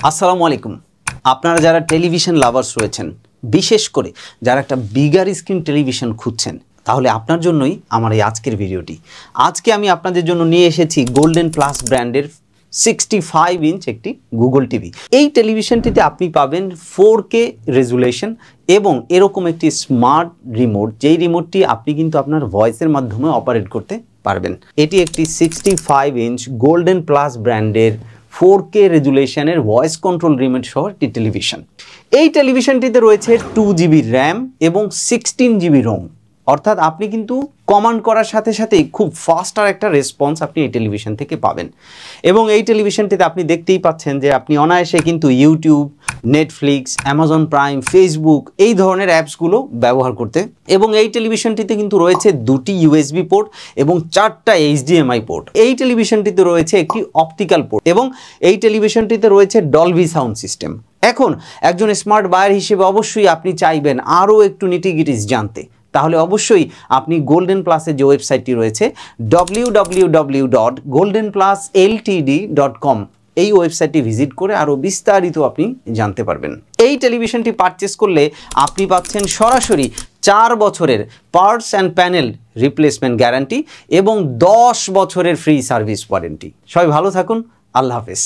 আসসালামু আলাইকুম। আপনারা যারা টেলিভিশন লাভার্স রয়েছেন, বিশেষ করে যারা একটা বিগার স্ক্রিন টেলিভিশন খুঁজছেন, তাহলে আপনার জন্যই আমার এই আজকের ভিডিওটি। আজকে আমি আপনাদের জন্য নিয়ে এসেছি গোল্ডেন প্লাস ব্র্যান্ডের 65 ইঞ্চ একটি গুগল টিভি। এই টেলিভিশনটিতে আপনি পাবেন 4K রেজুলেশন এবং এরকম একটি স্মার্ট রিমোট, যেই রিমোটটি আপনি কিন্তু আপনার ভয়েসের মাধ্যমে অপারেট করতে পারবেন। এটি একটি 65 ইঞ্চ গোল্ডেন প্লাস ব্র্যান্ডের 4K রেজুলেশনের ভয়েস কন্ট্রোল রিমোট সহ একটি টেলিভিশন। এই টেলিভিশনটিতে রয়েছে 2GB র্যাম এবং 16GB রোম, অর্থাৎ আপনি কিন্তু কমান্ড করার সাথে সাথেই খুব ফাস্টার একটা রেসপন্স আপনি এই টেলিভিশন থেকে পাবেন। এবং এই টেলিভিশনটিতে আপনি দেখতেই পাচ্ছেন যে আপনি অনায়াসে কিন্তু YouTube, Netflix, Amazon prime, Facebook এই ধরনের অ্যাপসগুলো ব্যবহার করতে। এবং এই টেলিভিশনটিতে কিন্তু রয়েছে 2টি USB পোর্ট এবং 4টা HDMI পোর্ট। এই টেলিভিশনটিতে রয়েছে একটি অপটিক্যাল পোর্ট এবং এই টেলিভিশনটিতে রয়েছে ডলবি সাউন্ড সিস্টেম। এখন একজন স্মার্ট বায়ার হিসেবে অবশ্যই আপনি চাইবেন আরও একটু নিটিগিটিস জানতে, তাহলে অবশ্যই আপনি গোল্ডেন প্লাসের যে ওয়েবসাইটটি রয়েছে www.goldenplusltd.com, এই ওয়েবসাইটটি ভিজিট করে আরও বিস্তারিত আপনি জানতে পারবেন। এই টেলিভিশনটি পারচেস করলে আপনি পাচ্ছেন সরাসরি 4 বছরের parts and panel replacement guarantee এবং 10 বছরের ফ্রি সার্ভিস ওয়ারেন্টি। সবাই ভালো থাকুন, আল্লাহ হাফেজ।